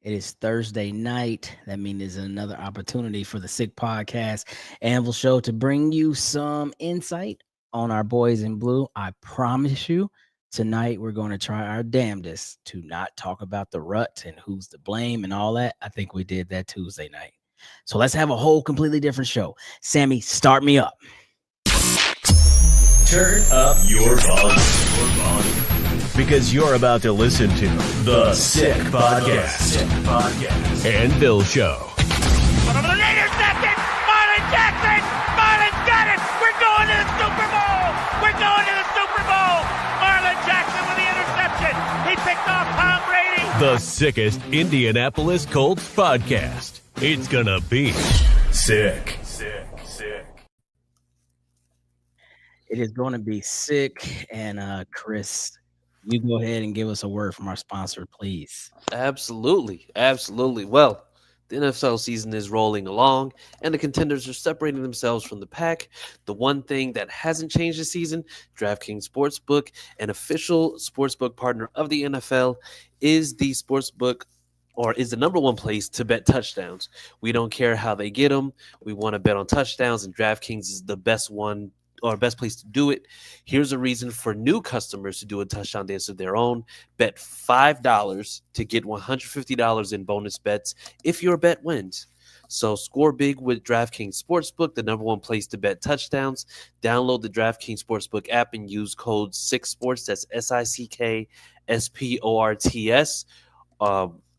It is Thursday night. That means there's another opportunity for the Sick Podcast Anvil Show to bring you some insight on our boys in blue. I promise you, tonight we're going to try our damnedest to not talk about the rut and who's to blame and all that. I think we did that Tuesday night. So let's have a whole completely different show. Sammy, start me up. Turn up your volume. Because you're about to listen to The Sick Podcast. Anvil Show. Intercepted! Marlon Jackson! Marlon's got it! We're going to the Super Bowl! We're going to the Super Bowl! Marlon Jackson with the interception! He picked off Tom Brady! The sickest Indianapolis Colts podcast. It's gonna be sick. It is going to be sick. And Chris, you go ahead and give us a word from our sponsor, please. Absolutely. Well, the NFL season is rolling along, and the contenders are separating themselves from the pack. The one thing that hasn't changed this season, DraftKings Sportsbook, an official sportsbook partner of the NFL, is the sportsbook or is the number one place to bet touchdowns. We don't care how they get them. We want to bet on touchdowns, and DraftKings is the best one or best place to do it. Here's a reason for new customers to do a touchdown dance of their own. Bet $5 to get $150 in bonus bets if your bet wins. So score big with DraftKings Sportsbook, the number one place to bet touchdowns. Download the DraftKings Sportsbook app and use code SICKSPORTS. That's SICKSPORTS.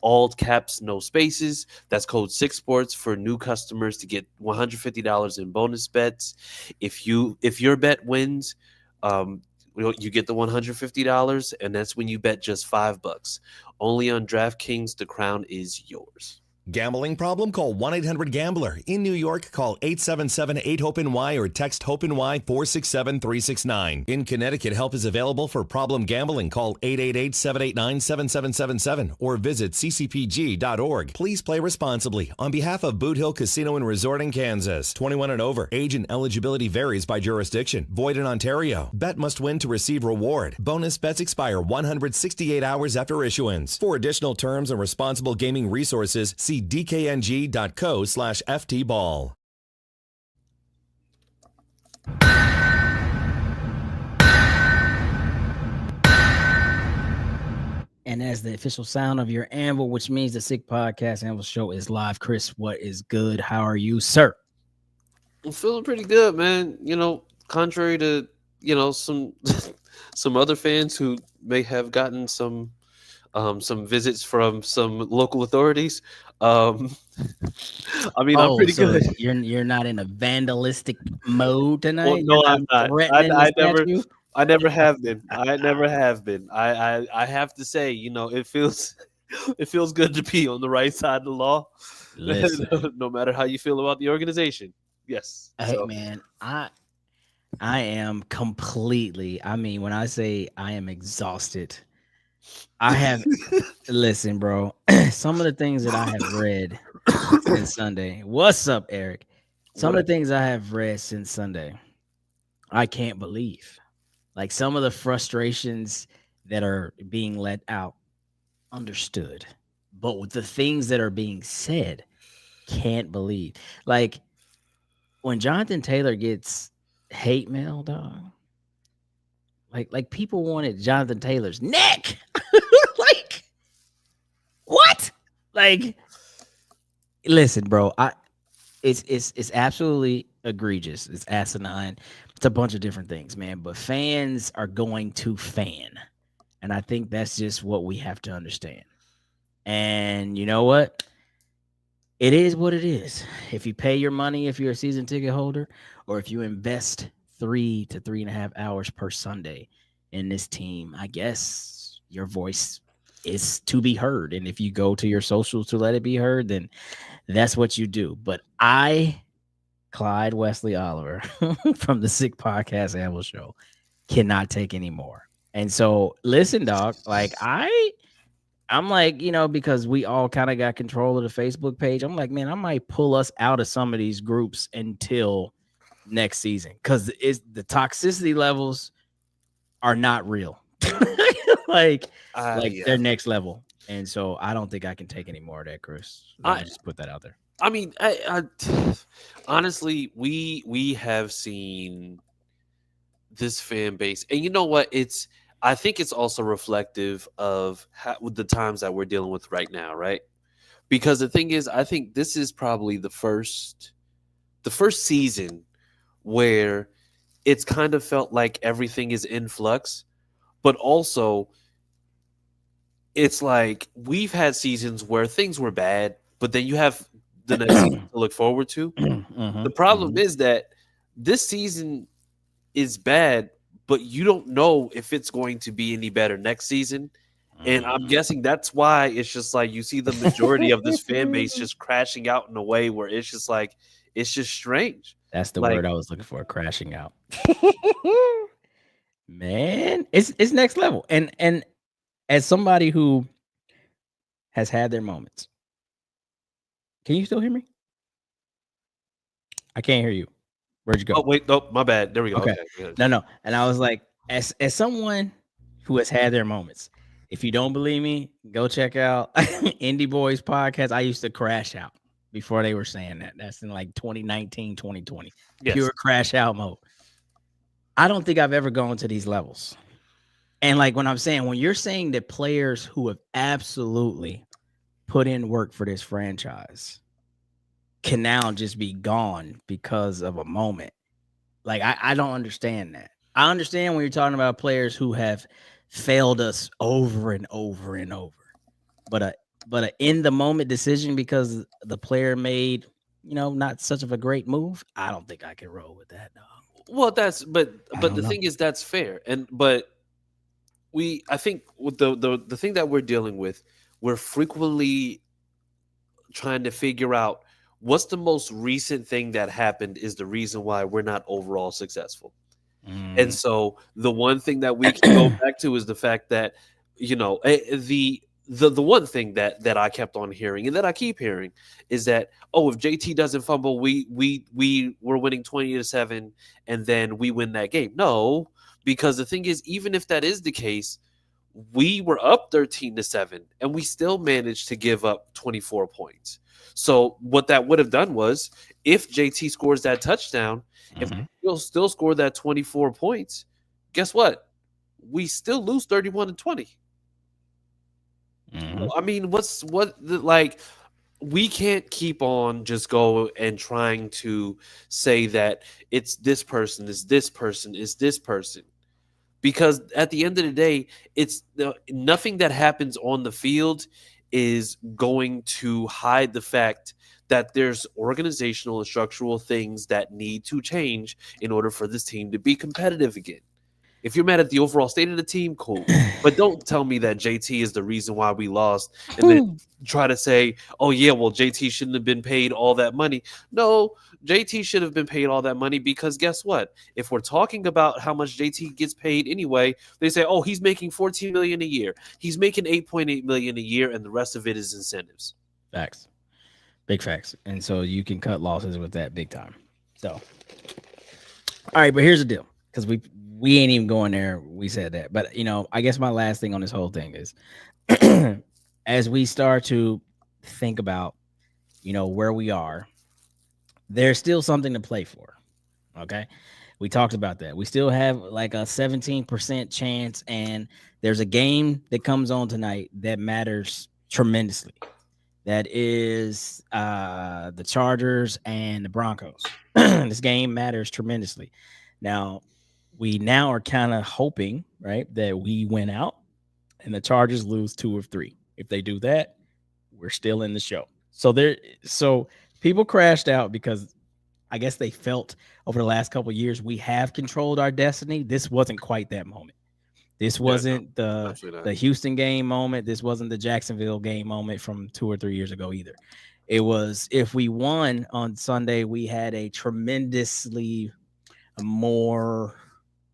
All caps, no spaces. That's code SICKSPORTS for new customers to get $150 in bonus bets. If your bet wins, you get the $150, and that's when you bet just $5. Only on DraftKings, the crown is yours. Gambling problem? Call 1-800-GAMBLER. In New York, call 877-8-HOPE-NY or text HOPE-NY 467-369. In Connecticut, help is available for problem gambling. Call 888-789-7777 or visit ccpg.org. Please play responsibly. On behalf of Boot Hill Casino and Resort in Kansas, 21 and over. Age and eligibility varies by jurisdiction. Void in Ontario. Bet must win to receive reward. Bonus bets expire 168 hours after issuance. For additional terms and responsible gaming resources, see dkng.co/ftball. And as the official sound of your Anvil, which means the Sick Podcast Anvil Show is live. Chris, what is good? How are you, sir? I'm feeling pretty good, man. Contrary to, some some other fans who may have gotten some visits from some local authorities. I'm pretty good. You're not in a vandalistic mode tonight. Well, no, I'm not. I never have been. I never have been. I have to say, it feels good to be on the right side of the law. No matter how you feel about the organization. Yes. Hey, man, I am completely. When I say I am exhausted. I have listen, bro. Some of the things that I have read since Sunday. What's up, Eric? Some of the things I have read since Sunday, I can't believe. Like some of the frustrations that are being let out, understood. But with the things that are being said, can't believe. Like when Jonathan Taylor gets hate mail, dog. Like people wanted Jonathan Taylor's neck. Like what? Like listen, bro. It's absolutely egregious. It's asinine. It's a bunch of different things, man. But fans are going to fan. And I think that's just what we have to understand. And you know what? It is what it is. If you pay your money, if you're a season ticket holder, or if you invest 3 to 3.5 hours per Sunday in this team, I guess your voice is to be heard. And if you go to your socials to let it be heard, then that's what you do. But Clyde Wesley Oliver from the Sick Podcast Anvil Show cannot take any more. And so listen, dog, like I'm like, because we all kind of got control of the Facebook page. I'm like, man, I might pull us out of some of these groups until next season because the toxicity levels are not real. like they're next level. And so I don't think I can take any more of that, Chris. Let me I just put that out there. I mean, honestly, we have seen this fan base, and you know what? I think it's also reflective of with the times that we're dealing with right now, right? Because the thing is, I think this is probably the first season where it's kind of felt like everything is in flux, but also it's like we've had seasons where things were bad, but then you have the next season to look forward to. Mm-hmm, The problem mm-hmm, is that this season is bad, but you don't know if it's going to be any better next season. And I'm guessing that's why it's just like you see the majority of this fan base just crashing out in a way where it's just like it's just strange. That's the Like word I was looking for, crashing out. Man, it's next level. And as somebody who has had their moments, can you still hear me? I can't hear you. Where'd you oh go? wait, nope, my bad. There we go. Okay. Okay, good. No, no. And I was like, as someone who has had their moments, if you don't believe me, go check out Indie Boys podcast. I used to crash out before they were saying that. That's in like 2019, 2020. Yes. Pure crash out mode. I don't think I've ever gone to these levels. And like when I'm saying, when you're saying that players who have absolutely put in work for this franchise can now just be gone because of a moment. Like I don't understand that. I understand when you're talking about players who have failed us over and over and over. But a in the moment decision because the player made, not such of a great move, I don't think I can roll with that, dog. Well, that's I but don't the know. thing is that's fair. And but I think with the thing that we're dealing with, we're frequently trying to figure out what's the most recent thing that happened is the reason why we're not overall successful. And Mm. so the one thing that we can go back to is the fact that the one thing that I kept on hearing and that I keep hearing is that if JT doesn't fumble, we're winning 20-7 and then we win that game. No, because the thing is, even if that is the case, we were up 13-7 and we still managed to give up 24 points. So what that would have done was if JT scores that touchdown, if Mhm. we'll still score that 24 points, guess what? We still lose 31-20. Mhm. I mean, like we can't keep on just go and trying to say that it's this person is this person is this person, because at the end of the day, nothing that happens on the field is going to hide the fact that there's organizational and structural things that need to change in order for this team to be competitive again. If you're mad at the overall state of the team, cool. But don't tell me that JT is the reason why we lost and then try to say, oh, yeah, well, JT shouldn't have been paid all that money. No, JT should have been paid all that money because guess what? If we're talking about how much JT gets paid anyway, they say, oh, he's making $14 million a year. He's making $8.8 million a year, and the rest of it is incentives. Facts. Big facts. And so you can cut losses with that big time. So, all right, but here's the deal. Because we ain't even going there. We said that. But, I guess my last thing on this whole thing is as we start to think about, where we are, there's still something to play for. Okay. We talked about that. We still have like a 17% chance. And there's a game that comes on tonight that matters tremendously. That is the Chargers and the Broncos. This game matters tremendously. Now, we now are kind of hoping, right, that we win out and the Chargers lose 2 of 3. If they do that, we're still in the show. So people crashed out because I guess they felt over the last couple of years we have controlled our destiny. This wasn't quite that moment. This Yeah, no, wasn't absolutely the not. Houston game moment. This wasn't the Jacksonville game moment from 2 or 3 years ago either. It was, if we won on Sunday, we had a tremendously more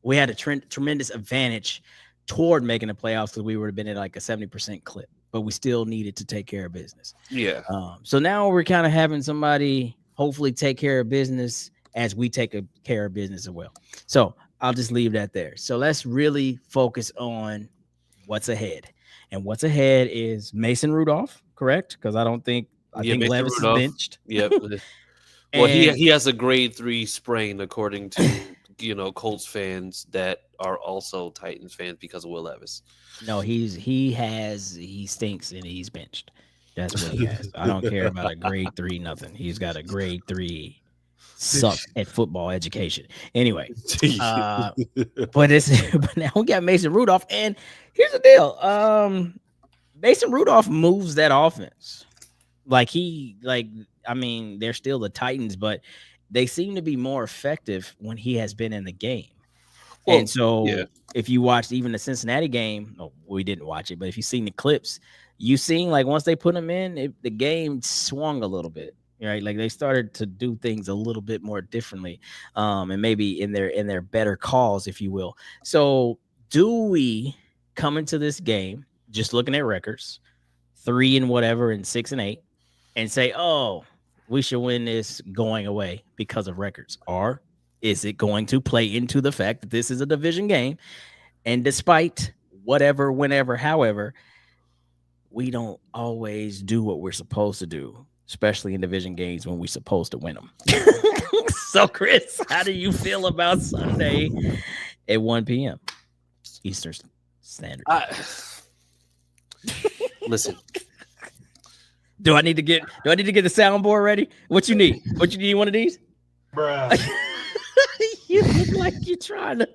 we had a tremendous advantage toward making the playoffs because we would have been at like a 70% clip, but we still needed to take care of business. Yeah. So now we're kind of having somebody hopefully take care of business as we take care of business as well. So I'll just leave that there. So let's really focus on what's ahead. And what's ahead is Mason Rudolph, correct? Because I think Mason Levis Rudolph. is benched. Yep. Well, he has a grade 3 sprain, according to Colts fans that are also Titans fans because of Will Levis. No, he stinks and he's benched. That's what he has. I don't care about a grade 3 nothing. He's got a grade 3 suck at football education. Anyway, but now we got Mason Rudolph, and here's the deal. Mason Rudolph moves that offense. They're still the Titans, but they seem to be more effective when he has been in the game. Well, and so if you watched even the Cincinnati game, we didn't watch it, but if you've seen the clips, you seen like once they put him in, the game swung a little bit, right? Like they started to do things a little bit more differently, and maybe in their better calls, if you will. So do we come into this game just looking at records, 3 and whatever and 6 and 8, and say, oh, we should win this going away because of records? Or is it going to play into the fact that this is a division game, and despite whatever, whenever, however, we don't always do what we're supposed to do, especially in division games when we're supposed to win them? So, Chris, how do you feel about Sunday at 1 p.m. Eastern Standard Time? Listen. Do I need to get the soundboard ready? What you need? You need one of these? Bruh. You look like you're trying to.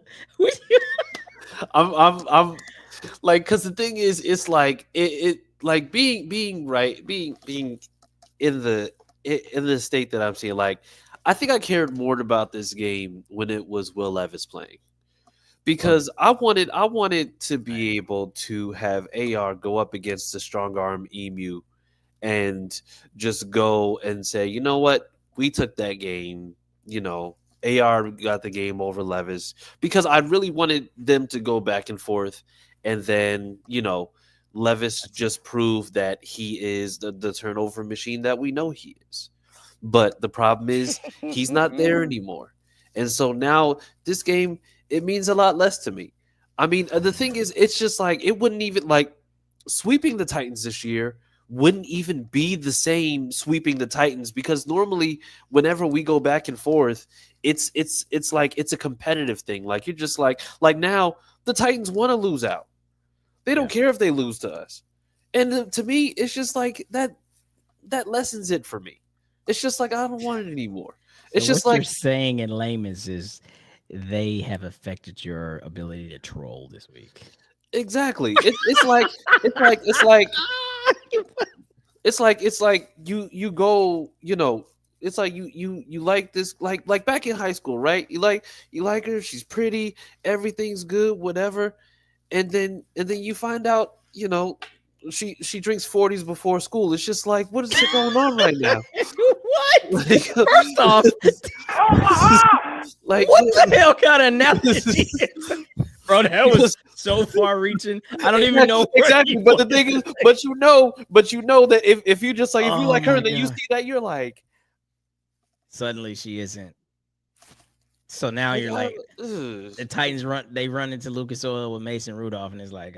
I'm like, because the thing is, it's like it like being in the state that I'm seeing. Like, I think I cared more about this game when it was Will Levis playing, because I wanted to be able to have AR go up against the strong arm Emu and just go and say, you know what, we took that game, AR got the game over Levis, because I really wanted them to go back and forth, and then Levis just proved that he is the turnover machine that we know he is. But the problem is he's not there anymore, and so now this game, it means a lot less to me. I mean, the thing is, it's just like it wouldn't even like sweeping the Titans this year wouldn't even be the same sweeping the Titans, because normally whenever we go back and forth, it's like it's a competitive thing. Like you're just like now the Titans want to lose out. They don't care if they lose to us. And to me, it's just like that lessens it for me. It's just like I don't want it anymore. It's so just what like you're saying in layman's is they have affected your ability to troll this week. Exactly. It's like you go, it's like you like this, like back in high school, right? You like her, she's pretty, everything's good, whatever, and then you find out, she drinks 40s before school. It's just like, what is going on right now? What? Like, first off, like what the hell kind of analogy? Bro, that was so far reaching. I don't even know exactly. But the thing is, but you know that if you just like, if you like her and then you see that, you're like, suddenly she isn't. So now you're like, the Titans run into Lucas Oil with Mason Rudolph, and it's like,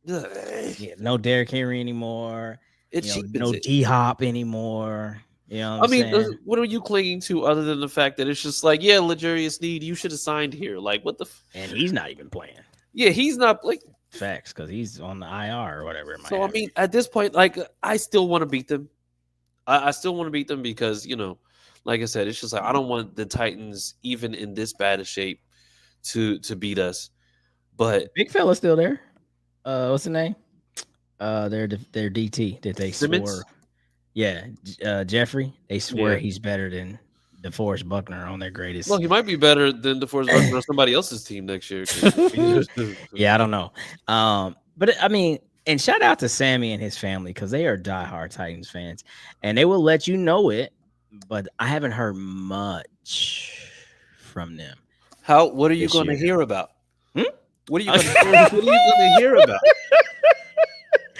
yeah, no Derrick Henry anymore. No D-Hop anymore. You know what I'm saying? What are you clinging to other than the fact that it's just like, yeah, L'Jarius Sneed, you should have signed here. Like, what the? And he's not even playing. Yeah, he's not like facts, because he's on the IR or whatever. So I mean, at this point, like, I still want to beat them. I still want to beat them because like I said, it's just like I don't want the Titans, even in this bad a shape, to beat us. But big fella's still there. What's the name? Their DT that they Simmons? swore. Yeah, Jeffrey. They swear he's better than DeForest Buckner on their greatest. Well, he might be better than DeForest Buckner on somebody else's team next year. Yeah, I don't know. But I mean, and shout out to Sammy and his family, because they are diehard Titans fans, and they will let you know it. But I haven't heard much from them. What are you going to hear about? What are you going to hear about?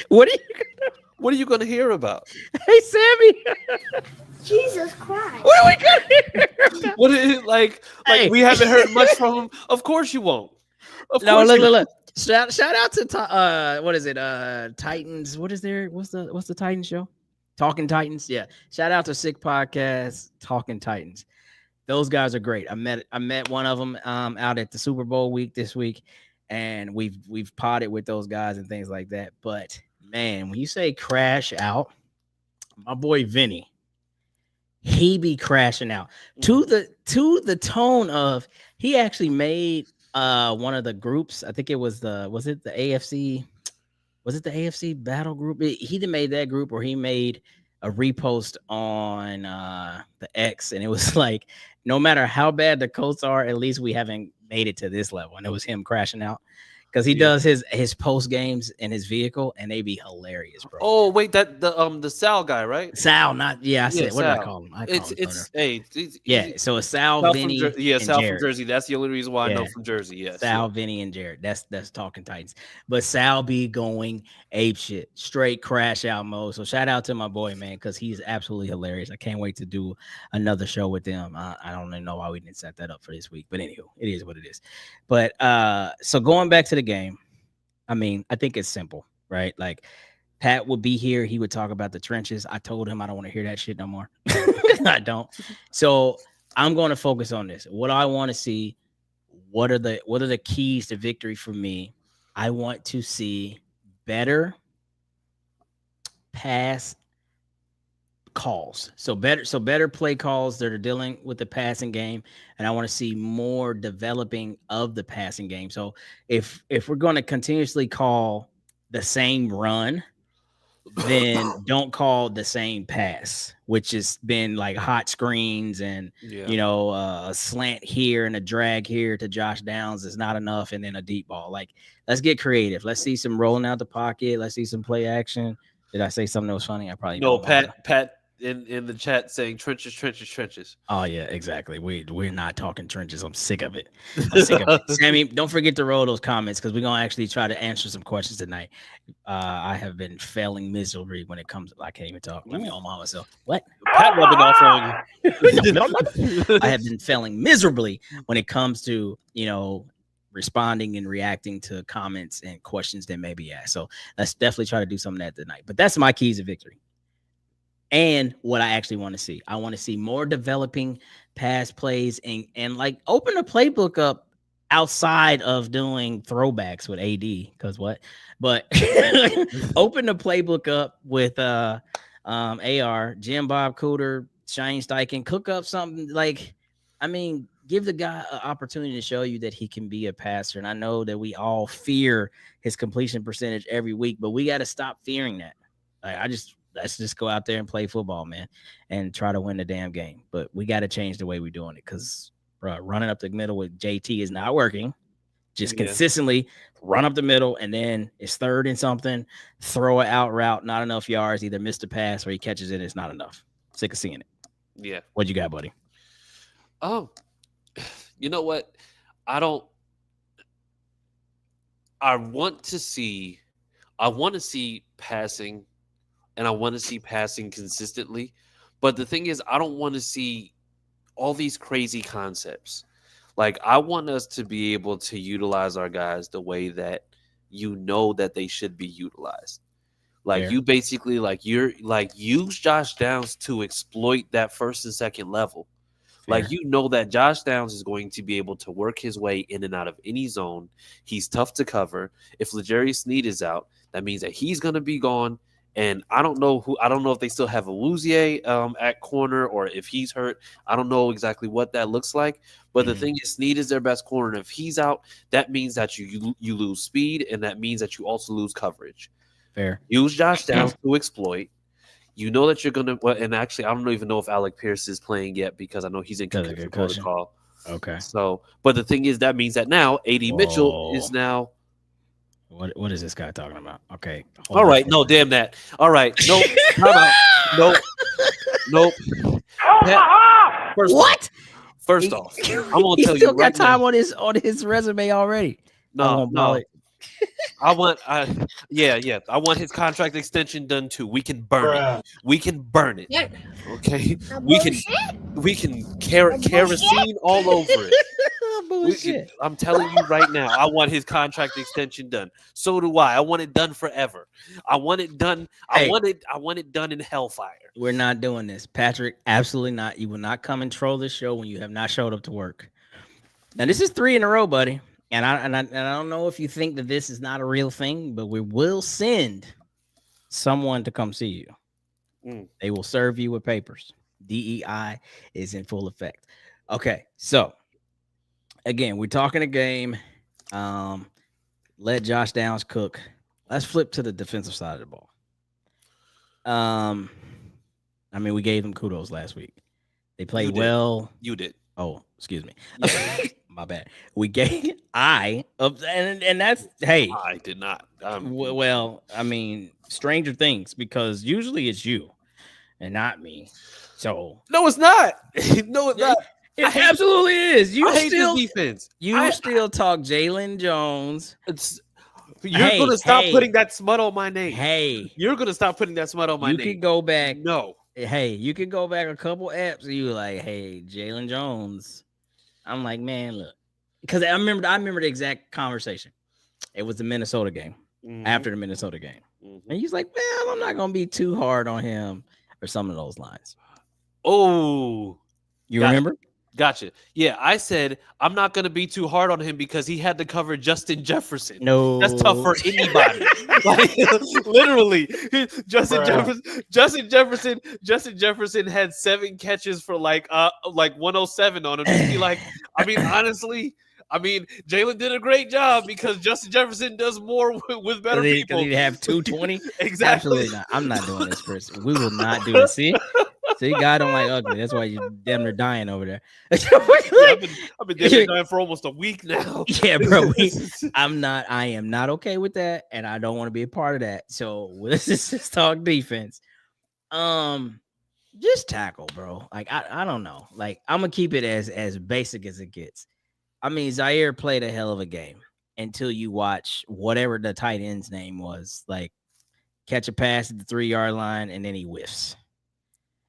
What are you going to hear about? Hey, Sammy. Jesus Christ. What are we going to hear about? What is it like? Like, we haven't heard much from him. Of course you won't. Look. Shout out to what is it? Titans. What's the Titans show? Talking Titans. Yeah. Shout out to Sick Podcast, Talking Titans. Those guys are great. I met one of them out at the Super Bowl week this week, and we've potted with those guys and things like that. But man, when you say crash out, my boy Vinny, he be crashing out to the tone of he actually made one of the groups. I think it was the AFC. Was it the AFC battle group? He made that group, or he made a repost on the X, and it was like, no matter how bad the Colts are, at least we haven't made it to this level. And it was him crashing out because he does his post games in his vehicle, and they be hilarious, bro. Oh wait, that the Sal guy, right? Sal, not I said what Sal. did I call him? So it's Sal, Sal Vinny, from Sal Jared. from Jersey. That's the only reason why I know from Jersey. Yes, Sal, Vinny, and Jared. That's Talking Titans. But Sal be going ape shit, straight crash out mode. So shout out to my boy, man, because he's absolutely hilarious. I can't wait to do another show with them. I don't even know why we didn't set that up for this week, but anywho, it is what it is. But so going back to the game, I mean, I think it's simple, right? Like Pat would be here, he would talk about the trenches. I told him I don't want to hear that shit no more. I don't. So I'm going to focus on this. What I want to see, what are the keys to victory for me? I want to see better pass calls. So better play calls that are dealing with the passing game, and I want to see more developing of the passing game. So if we're going to continuously call the same run, then don't call the same pass, which has been like hot screens and a slant here and a drag here to Josh Downs is not enough, and then a deep ball. Like, let's get creative. Let's see some rolling out the pocket. Let's see some play action. Did I say something that was funny? I probably no. Pat in the chat saying trenches. Oh yeah, exactly. We're not talking trenches. I'm sick of it. Sammy, don't forget to roll those comments because we're gonna actually try to answer some questions tonight. I have been failing miserably when it comes. I can't even talk. Let me on myself. What? Pat rubbing off on you. I have been failing miserably when it comes to responding and reacting to comments and questions that may be asked. So let's definitely try to do some of that tonight. But that's my keys to victory. And what I actually want to see. I want to see more developing pass plays and like open the playbook up outside of doing throwbacks with AD. Because what? But open the playbook up with AR, Jim Bob Cooter, Shane Steichen, cook up something like, give the guy an opportunity to show you that he can be a passer. And I know that we all fear his completion percentage every week, but we got to stop fearing that. Let's just go out there and play football, man, and try to win the damn game. But we got to change the way we're doing it because running up the middle with JT is not working. Just consistently run up the middle, and then it's third and something, throw an out route, not enough yards, either missed a pass or he catches it. It's not enough. Sick of seeing it. Yeah. What you got, buddy? Oh, you know what? I want to see passing. And I want to see passing consistently. But the thing is, I don't want to see all these crazy concepts. Like, I want us to be able to utilize our guys the way that that they should be utilized. Like, you basically, use Josh Downs to exploit that first and second level. Fair. Like, that Josh Downs is going to be able to work his way in and out of any zone. He's tough to cover. If L'Jarius Sneed is out, that means that he's going to be gone. And I don't know if they still have Awuzie at corner or if he's hurt. I don't know exactly what that looks like. But the thing is, Sneed is their best corner. And if he's out, that means that you lose speed, and that means that you also lose coverage. Fair. Use Josh Downs to exploit. You know that you're going to – and actually, I don't even know if Alec Pierce is playing yet because I know he's in concussion protocol. Okay. So, but the thing is, that means that now A.D. Mitchell is now – What is this guy talking about? Okay. All right. No, damn that. All right. Nope. Time out. Nope. First off, I'm gonna tell you. He still got time on his resume already. No. I want his contract extension done too. We can burn it. We can burn it. Okay. We can kerosene all over it. bullshit. I'm telling you right now, I want his contract extension done. So do I. I want it done forever. I want it done. Hey. I want it done in hellfire. We're not doing this, Patrick. Absolutely not. You will not come and troll this show when you have not showed up to work. Now this is 3 in a row, buddy. And I don't know if you think that this is not a real thing, but we will send someone to come see you. They will serve you with papers. DEI is in full effect. Okay, so again, we're talking a game. Let Josh Downs cook. Let's flip to the defensive side of the ball. I mean, we gave them kudos last week. They played well. You did. Oh, excuse me. My bad. We gave and that's hey. I did not. Well, I mean, stranger things, because usually it's you and not me. So no, it's not. No, it's not. It absolutely is. You I hate still this defense. You still talk Jalen Jones. You're gonna stop putting that smut on my name. Hey, you're gonna stop putting that smut on my name. You could go back. No. Hey, you could go back a couple apps and you were like, hey, Jalen Jones. I'm like, man, look, because I remember the exact conversation. It was the Minnesota game, after the Minnesota game. And he's like, well, I'm not gonna be too hard on him, or some of those lines. Oh, you remember? Gotcha. Yeah, I said I'm not going to be too hard on him because he had to cover Justin Jefferson. No, that's tough for anybody. Like, literally, Justin Jefferson had 7 catches for like 107 on him. Just be like, I mean, honestly, Jalen did a great job because Justin Jefferson does more with better people. Did he have 220? Exactly. Absolutely not. I'm not doing this, Chris. We will not do this. See, God don't like ugly. That's why you're damn near dying over there. I've been damn near dying for almost a week now. Yeah, bro. I am not okay with that, and I don't want to be a part of that. So let's just talk defense. Just tackle, bro. Like I don't know. Like I'm gonna keep it as basic as it gets. I mean, Zaire played a hell of a game until you watch whatever the tight end's name was, like catch a pass at the 3-yard line and then he whiffs.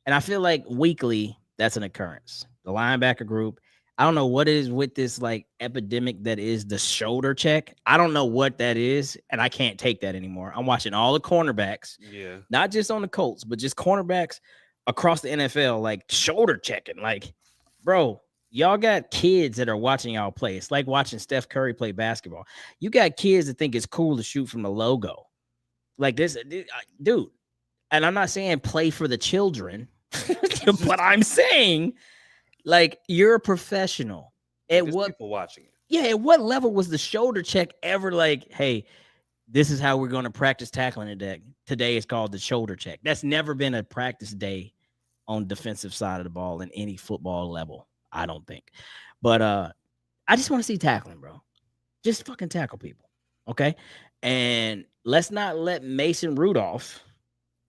And I feel like weekly, that's an occurrence. The linebacker group, I don't know what it is with this like epidemic that is the shoulder check. I don't know what that is, and I can't take that anymore. I'm watching all the cornerbacks, not just on the Colts, but just cornerbacks across the NFL, like shoulder checking. Like, bro, y'all got kids that are watching y'all play. It's like watching Steph Curry play basketball. You got kids that think it's cool to shoot from the logo. Like this, dude. And I'm not saying play for the children, but I'm saying, like, you're a professional. There's people watching it. Yeah, at what level was the shoulder check ever like, hey, this is how we're going to practice tackling today. Today is called the shoulder check. That's never been a practice day on defensive side of the ball in any football level, I don't think. But I just want to see tackling, bro. Just fucking tackle people, okay? And let's not let Mason Rudolph,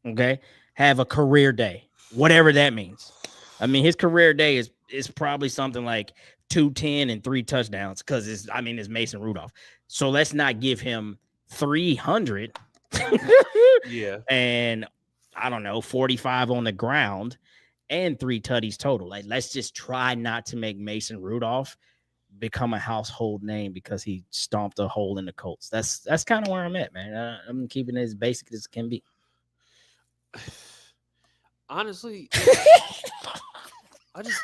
okay, have a career day, whatever that means. I mean, his career day is probably something like 210 and 3 touchdowns because it's Mason Rudolph. So let's not give him 300 and I don't know, 45 on the ground and 3 tutties total. Like, let's just try not to make Mason Rudolph become a household name because he stomped a hole in the Colts. That's kind of where I'm at, man. I'm keeping it as basic as can be. Honestly, I just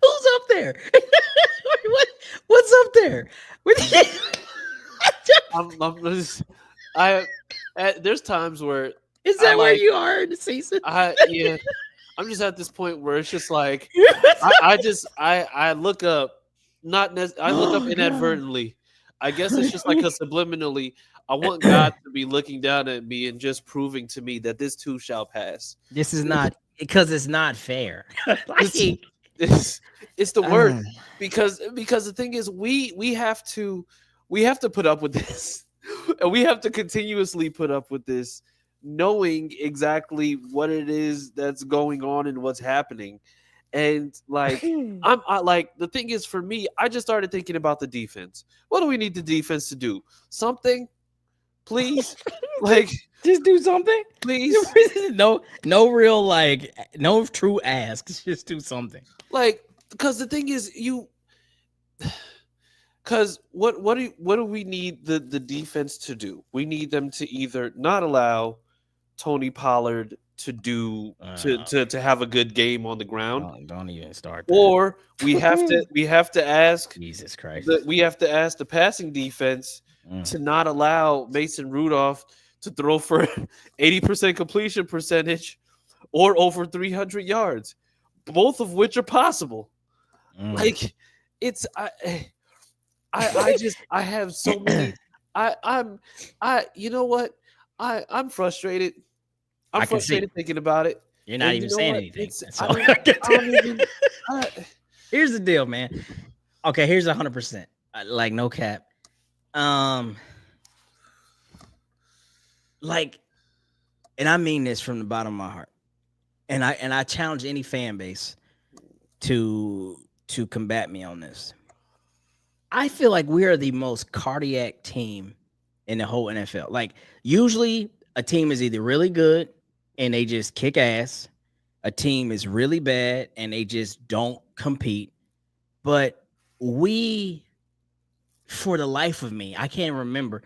who's up there? What's up there? There's times where is that where you are in the season? I'm just at this point where it's just like I look up, I look up inadvertently. I guess it's just like a subliminally. I want God to be looking down at me and just proving to me that this too shall pass. This is not because it's not fair. It's the word because the thing is we have to put up with this, and we have to continuously put up with this, knowing exactly what it is that's going on and what's happening. And like I like the thing is, for me, I just started thinking about the defense. What do we need the defense to do? Something, please. Like, just do something, please. No real no true asks. Just do something. Like, because the thing is, Because what do we need the defense to do? We need them to either not allow Tony Pollard to do to have a good game on the ground, Don't even start that. or we have to ask Jesus Christ. the passing defense to not allow Mason Rudolph to throw for 80% completion percentage or over 300 yards, both of which are possible. Like it's I have so many. You know what? I'm frustrated. I'm frustrated thinking about it. You're not even saying anything. Here's the deal, man. Okay, here's 100%. Like no cap. Like, and I mean this from the bottom of my heart. And I challenge any fan base to combat me on this. I feel like we are the most cardiac team in the whole NFL. Like, usually a team is either really good and they just kick ass. A team is really bad and they just don't compete. But we, for the life of me, I can't remember,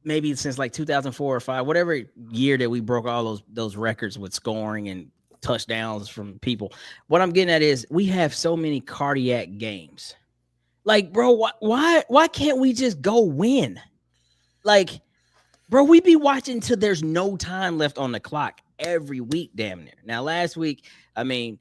maybe since like 2004 or 5, whatever year that we broke all those records with scoring and touchdowns from people. What I'm getting at is we have so many cardiac games. Like, bro, why can't we just go win? Like, bro, we be watching till there's no time left on the clock every week, damn near. Now, last week, I mean,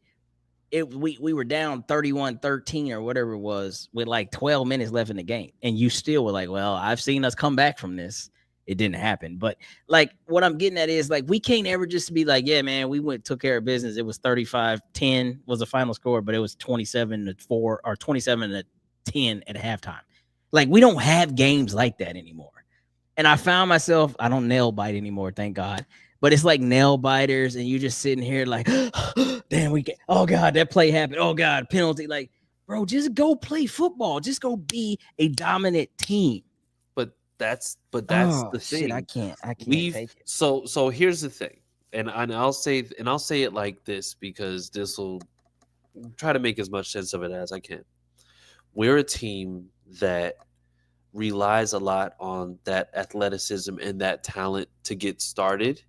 we were down 31-13 or whatever it was with like 12 minutes left in the game. And you still were like, well, I've seen us come back from this. It didn't happen. But like what I'm getting at is like we can't ever just be like, yeah, man, we took care of business. It was 35-10 was the final score, but it was 27-4 or 27-10 at halftime. Like we don't have games like that anymore. And I found myself, I don't nail bite anymore, thank God. But it's like nail biters, and you just sitting here like, damn, oh God, that play happened. Oh God, penalty. Like, bro, just go play football. Just go be a dominant team. That's the thing. Shit, I can't take it. So here's the thing, and I'll say it like this because this will try to make as much sense of it as I can. We're a team that relies a lot on that athleticism and that talent to get started.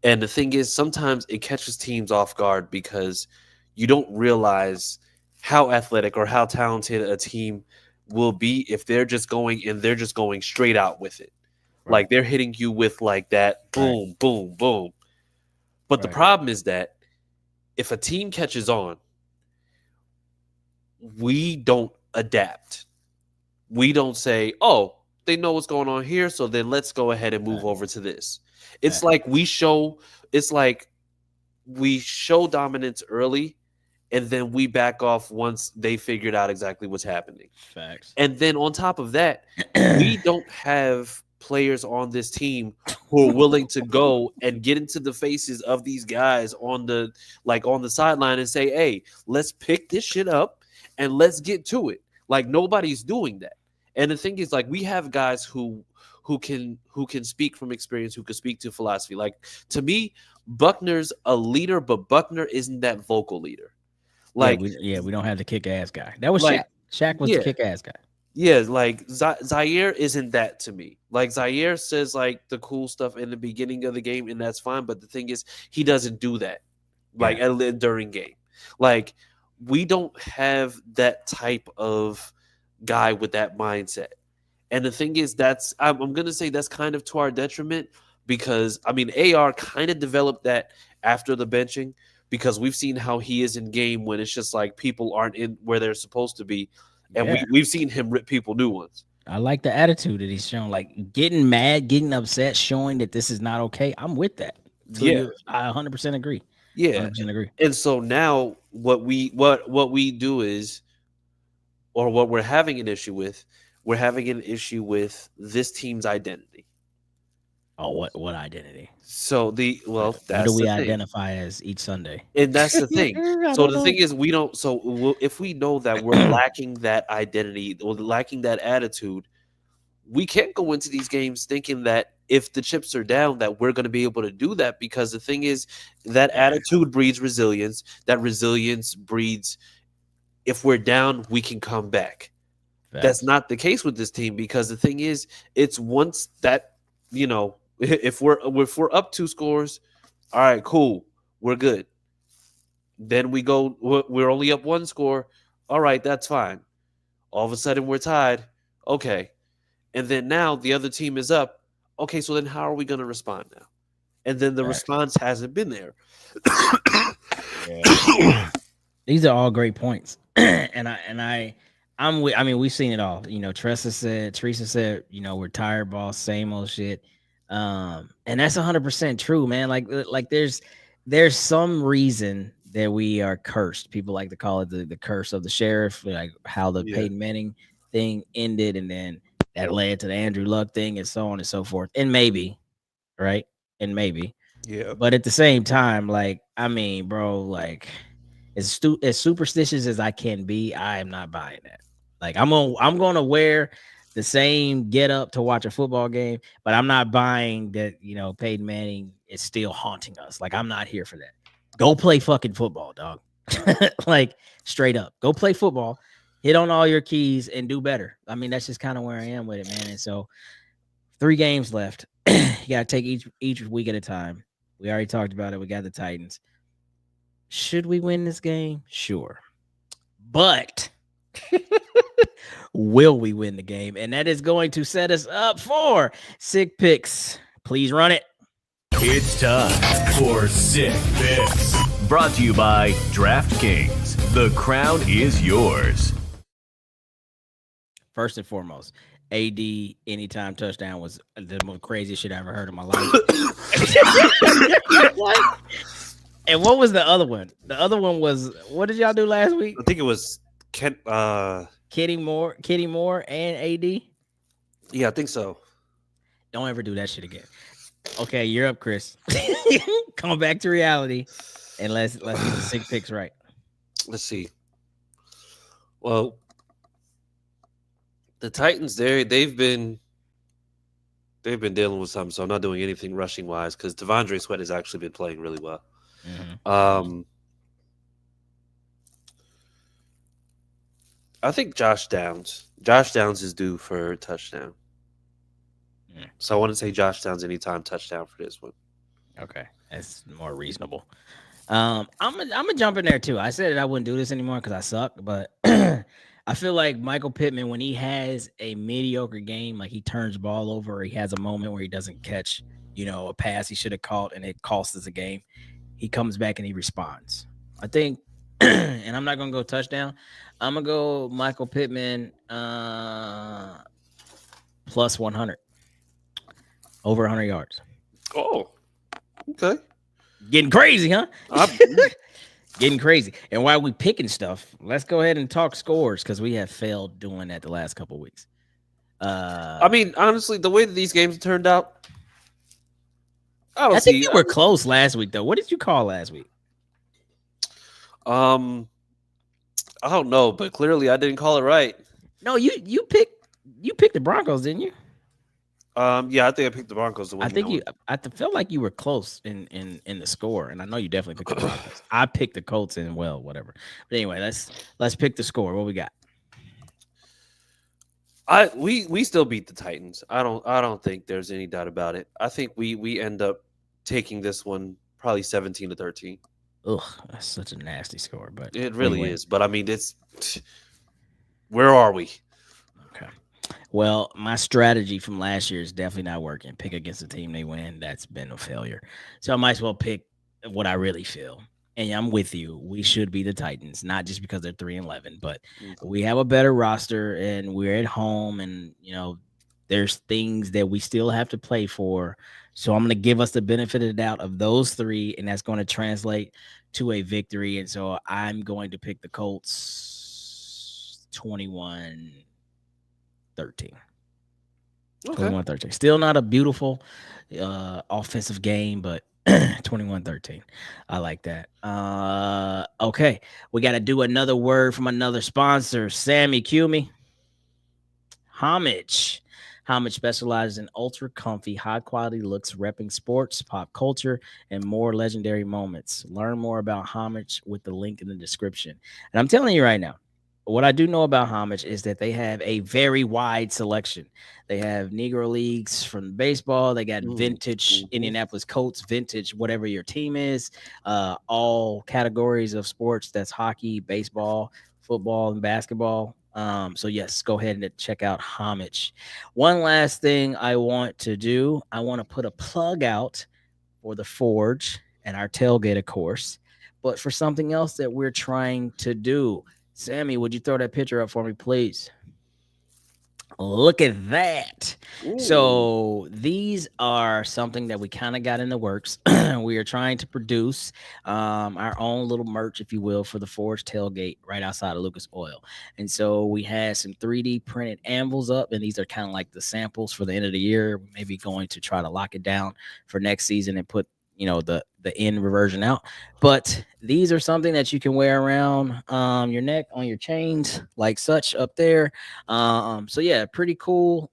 And the thing is, sometimes it catches teams off guard because you don't realize how athletic or how talented a team will be if they're just going straight out with it. Right. Like they're hitting you with like that boom, right. Boom, boom. But right. The problem is that if a team catches on, we don't adapt. We don't say, oh, they know what's going on here, so then let's go ahead and move over to this. It's like we show dominance early, and then we back off once they figured out exactly what's happening. Facts. And then on top of that, we don't have players on this team who are willing to go and get into the faces of these guys on the sideline and say, hey, let's pick this shit up and let's get to it. Like nobody's doing that. And the thing is, like, we have guys who can speak from experience, who can speak to philosophy. Like, to me, Buckner's a leader, but Buckner isn't that vocal leader. Like, we don't have the kick-ass guy. That was like, Shaq. Shaq was the kick-ass guy. Yeah, like Zaire isn't that to me. Like Zaire says like the cool stuff in the beginning of the game, and that's fine. But the thing is, he doesn't do that like during game. Like we don't have that type of guy with that mindset. And the thing is, I'm gonna say that's kind of to our detriment because I mean AR kind of developed that after the benching because we've seen how he is in game when it's just like people aren't in where they're supposed to be. And we've seen him rip people new ones. I like the attitude that he's shown, like getting mad, getting upset, showing that this is not okay. I'm with that. I 100% agree. Yeah, 100% agree. And so now what we do is, or what we're having an issue with this team's identity. Oh, what identity? So that's what do we the identify as each Sunday? And that's the thing. So the thing is, we don't. So if we know that we're lacking that identity or lacking that attitude, we can't go into these games thinking that if the chips are down, that we're going to be able to do that. Because the thing is, that attitude breeds resilience. That resilience breeds, if we're down, we can come back. That's not the case with this team because the thing is, it's once that if we're up 2 scores, all right, cool, we're good. Then we're only up 1 score, all right, that's fine. All of a sudden we're tied, okay, and then now the other team is up. Okay, so then how are we going to respond now? And then the response hasn't been there. These are all great points, I'm with. I mean, we've seen it all. Teresa said, we're tired, boss. Same old shit. And that's 100% true, man. Like there's some reason that we are cursed. People like to call it the curse of the sheriff, like how the Peyton Manning thing ended, and then that led to the Andrew Luck thing, and so on and so forth. And maybe, right? And maybe. Yeah. But at the same time, like, I mean, bro, like as superstitious as I can be, I am not buying that. Like I'm gonna wear the same get up to watch a football game, but I'm not buying that, Peyton Manning is still haunting us. Like, I'm not here for that. Go play fucking football, dog. Like, straight up. Go play football, hit on all your keys, and do better. I mean, that's just kind of where I am with it, man. And so 3 games left. You gotta take each week at a time. We already talked about it. We got the Titans. Should we win this game? Sure. But will we win the game? And that is going to set us up for Sick Picks. Please run it. It's time for Sick Picks. Brought to you by DraftKings. The crown is yours. First and foremost, AD anytime touchdown was the most craziest shit I ever heard in my life. And what was the other one? The other one was, what did y'all do last week? I think it was Kitty Moore and AD. Yeah, I think so. Don't ever do that shit again. Okay, you're up, Chris. Come back to reality, and let's get the Sick Picks right. Let's see. Well, the Titans, they've been dealing with something, so I'm not doing anything rushing wise because Devondre Sweat has actually been playing really well. Mm-hmm. I think Josh Downs is due for a touchdown. Yeah. So I want to say Josh Downs anytime touchdown for this one. Okay, that's more reasonable. I'm gonna jump in there too. I said that I wouldn't do this anymore because I suck, but I feel like Michael Pittman, when he has a mediocre game, like he turns the ball over, or he has a moment where he doesn't catch, a pass he should have caught and it costs us a game, he comes back and he responds. I think, and I'm not gonna go touchdown. I'm gonna go Michael Pittman plus 100, over 100 yards. Oh, okay. Getting crazy, huh? Getting crazy. And while we picking stuff, let's go ahead and talk scores because we have failed doing that the last couple of weeks. I mean, honestly, the way that these games turned out, I think you were close last week, though. What did you call last week? I don't know, but clearly I didn't call it right. No, you picked the Broncos, didn't you? Yeah, I think I picked the Broncos to win. I felt like you were close in the score, and I know you definitely picked the Broncos. I picked the Colts and whatever. But anyway, let's pick the score. What we got? We still beat the Titans. I don't think there's any doubt about it. I think we end up taking this one probably 17-13. Ugh, that's such a nasty score, but it really is. But I mean, where are we? Okay. Well, my strategy from last year is definitely not working. Pick against a team they win. That's been a failure. So I might as well pick what I really feel. And I'm with you. We should be the Titans, not just because they're 3-11, but we have a better roster and we're at home, and there's things that we still have to play for. So I'm going to give us the benefit of the doubt of those 3, and that's going to translate to a victory. And so I'm going to pick the Colts 21-13. Okay. 21-13. Still not a beautiful offensive game, but 21-13. I like that. Okay. We got to do another word from another sponsor. Sammy, cue me. Homage. Homage specializes in ultra comfy, high quality looks, repping sports, pop culture, and more legendary moments. Learn more about Homage with the link in the description. And I'm telling you right now, what I do know about Homage is that they have a very wide selection. They have Negro Leagues from baseball. They got vintage Indianapolis Colts, vintage whatever your team is, all categories of sports. That's hockey, baseball, football, and basketball. So yes, go ahead and check out Homage. One last thing I want to do, I want to put a plug out for the Forge and our tailgate, of course, but for something else that we're trying to do. Sammy, would you throw that picture up for me, please? Look at that. Ooh. So these are something that we kind of got in the works. We are trying to produce our own little merch, if you will, for the Forge tailgate right outside of Lucas Oil. And so we had some 3D printed anvils up, and these are kind of like the samples for the end of the year. Maybe going to try to lock it down for next season and put the end version out. But these are something that you can wear around your neck, on your chains, like such up there. So yeah, pretty cool.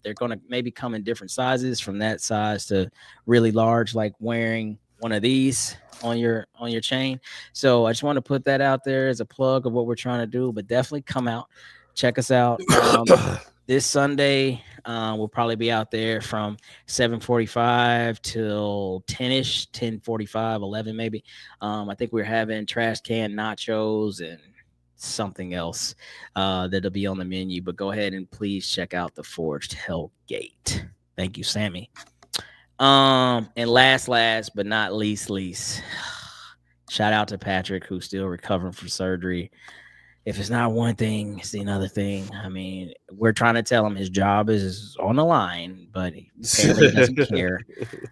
They're gonna maybe come in different sizes, from that size to really large, like wearing one of these on your chain. So I just want to put that out there as a plug of what we're trying to do. But definitely come out, check us out. This Sunday, we'll probably be out there from 7:45 till 10-ish, 10:45, 11 maybe. I think we're having trash can nachos and something else that'll be on the menu. But go ahead and please check out the Forged Hellgate. Thank you, Sammy. And last but not least, shout out to Patrick, who's still recovering from surgery. If it's not one thing, it's another thing. I mean, we're trying to tell him his job is on the line, but he apparently doesn't care.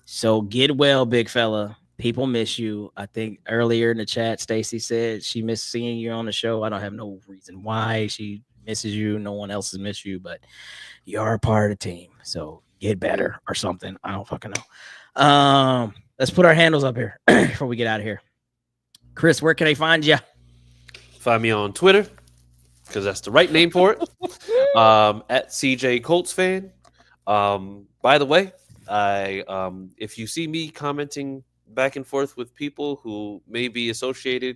So get well, big fella. People miss you. I think earlier in the chat, Stacy said she missed seeing you on the show. I don't have no reason why she misses you. No one else has missed you, but you are a part of the team. So get better or something. I don't fucking know. Let's put our handles up here before we get out of here. Chris, where can I find you? Find me on Twitter, because that's the right name for it. At CJ Colts fan. By the way, if you see me commenting back and forth with people who may be associated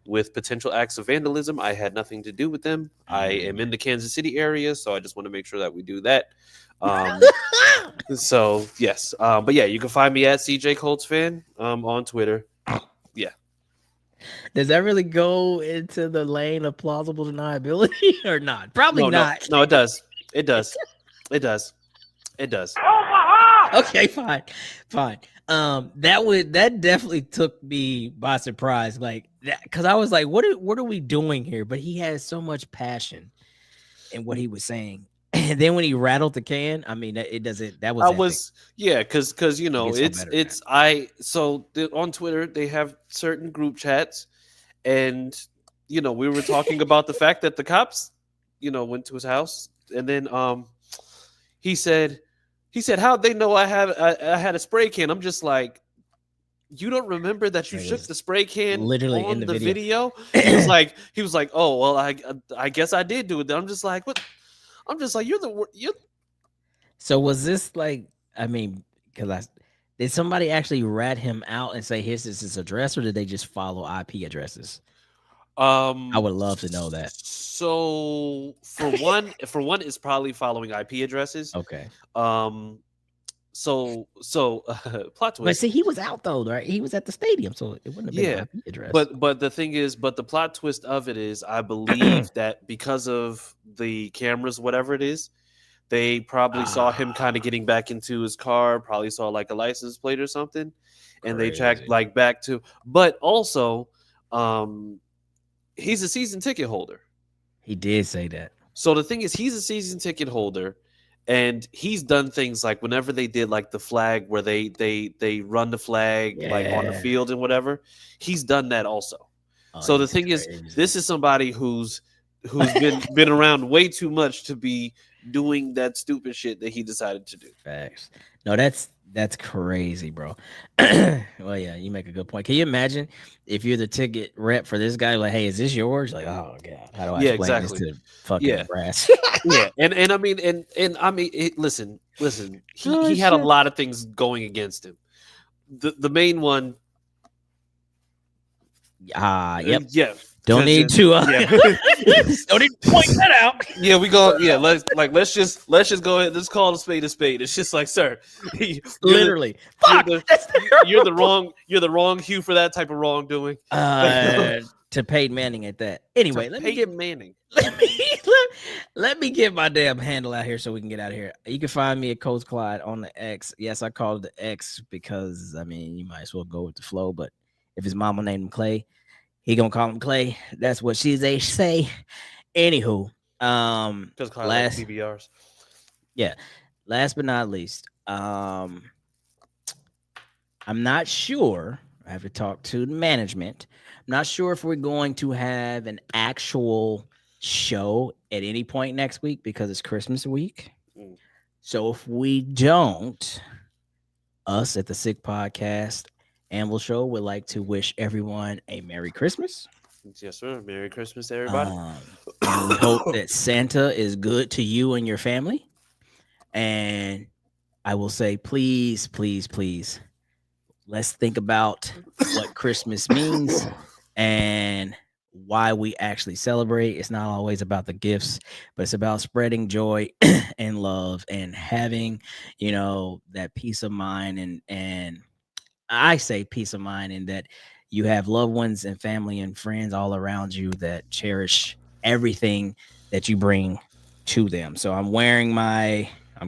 with potential acts of vandalism, I had nothing to do with them. I am in the Kansas City area, so I just want to make sure that we do that. So yes, but yeah, you can find me at CJ Colts fan on Twitter. Yeah. Does that really go into the lane of plausible deniability or not? Probably not. No, it does. It does. It does. It does. Okay, fine. That definitely took me by surprise, like that, because I was like, what are we doing here? But he has so much passion in what he was saying. And then when he rattled the can, I mean, it doesn't. That was because you know on Twitter they have certain group chats, and we were talking about the fact that the cops, went to his house, and then he said, how'd they know I had a spray can? I'm just like, you don't remember that you shook the spray can literally on in the video? He was like, oh well, I guess I did do it. Then I'm just like, what? I'm just like, you. So was this like? I mean, did somebody actually rat him out and say here's his address, or did they just follow IP addresses? I would love to know that. So for one, it's probably following IP addresses. Okay. So plot twist. But see, he was out though, right? He was at the stadium, so it wouldn't have been IP address. But the thing is, the plot twist of it is, I believe that because of the cameras, whatever it is, they probably saw him kind of getting back into his car, probably saw like a license plate or something, and they tracked like back to. But also, he's a season ticket holder. He did say that. So the thing is, he's a season ticket holder. And he's done things like whenever they did like the flag where they run the flag like on the field and whatever, he's done that also. So the thing is, this is somebody who's been around way too much to be doing that stupid shit that he decided to do. Facts. No, that's crazy, bro. Well, yeah, you make a good point. Can you imagine if you're the ticket rep for this guy? Like, hey, is this yours? Like, oh god, how do I explain this to fucking brass? Yeah, and I mean, listen, he had a lot of things going against him. The main one, yep, yeah, Don't need to. Don't need to point that out. Yeah, we go. Yeah, let's just go ahead. Let's call a spade a spade. It's just like, sir, Literally, you're the wrong Hugh for that type of wrongdoing. To Peyton Manning at that. Anyway, let me get Manning. Let me get my damn handle out here so we can get out of here. You can find me at Coach Clyde on the X. Yes, I call it the X because I mean you might as well go with the flow. But if his mama named him Clay, he gonna call him Clay. That's what they say. Anywho, because last PBRs. Yeah. Last but not least, I'm not sure. I have to talk to the management. I'm not sure if we're going to have an actual show at any point next week because it's Christmas week. So if we don't, us at the Sick Podcast Anvil Show would like to wish everyone a Merry Christmas. Yes, sir. Merry Christmas, everybody. And we hope that Santa is good to you and your family. And I will say, please, please, please, let's think about what Christmas means and why we actually celebrate. It's not always about the gifts, but it's about spreading joy and love and having, that peace of mind. And I say peace of mind in that you have loved ones and family and friends all around you that cherish everything that you bring to them. So I'm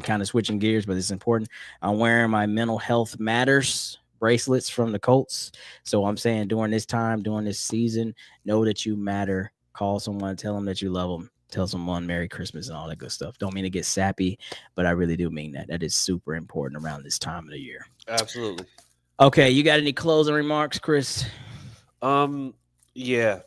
kind of switching gears, but it's important. I'm wearing my Mental Health Matters bracelets from the Colts. So I'm saying during this time, during this season, know that you matter. Call someone, tell them that you love them. Tell someone Merry Christmas and all that good stuff. Don't mean to get sappy, but I really do mean that. That is super important around this time of the year. Absolutely. Okay, you got any closing remarks, Chris? Yeah.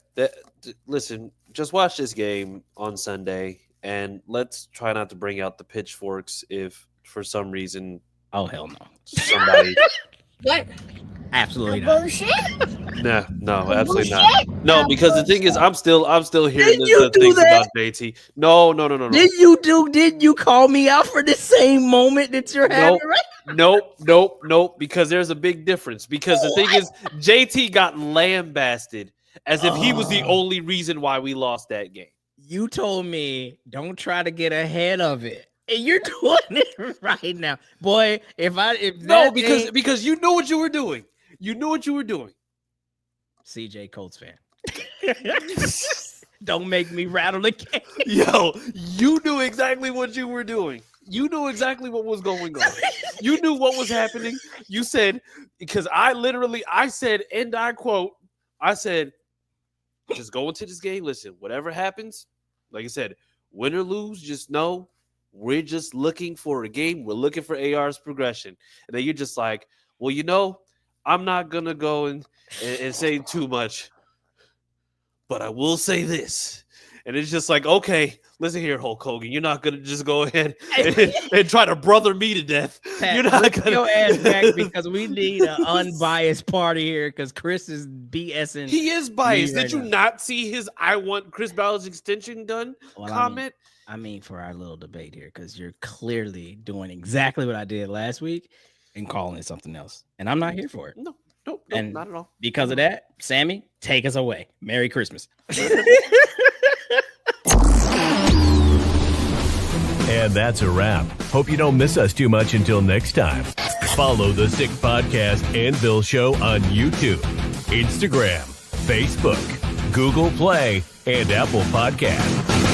Listen, just watch this game on Sunday, and let's try not to bring out the pitchforks if for some reason. Oh hell no! Somebody. What? Absolutely not. Bullshit? No, absolutely not. No, because the thing is, I'm still hearing the do things that? about JT. No. Did you call me out for the same moment that you're having right? Nope. Because there's a big difference. Because the thing is, JT got lambasted as if he was the only reason why we lost that game. You told me don't try to get ahead of it. And you're doing it right now, boy. Because you know what you were doing. You knew what you were doing. CJ Colts fan. Don't make me rattle again. Yo, you knew exactly what you were doing. You knew exactly what was going on. You knew what was happening. You said, because I said, and I quote, I said, just go into this game. Listen, whatever happens, like I said, win or lose, just know we're just looking for a game. We're looking for AR's progression. And then you're just like, well, I'm not going to go and say too much, but I will say this. And it's just like, okay, listen here, Hulk Hogan. You're not going to just go ahead and try to brother me to death. Pat, you're not going to your ass back because we need an unbiased party here because Chris is BSing. He is biased. Did you not see his I want Chris Ballard's extension done comment? I mean, for our little debate here, because you're clearly doing exactly what I did last week and calling it something else. And I'm not here for it. No, and not at all. Because of that, Sammy, take us away. Merry Christmas. And that's a wrap. Hope you don't miss us too much until next time. Follow the Sick Podcast Anvil Show on YouTube, Instagram, Facebook, Google Play, and Apple Podcasts.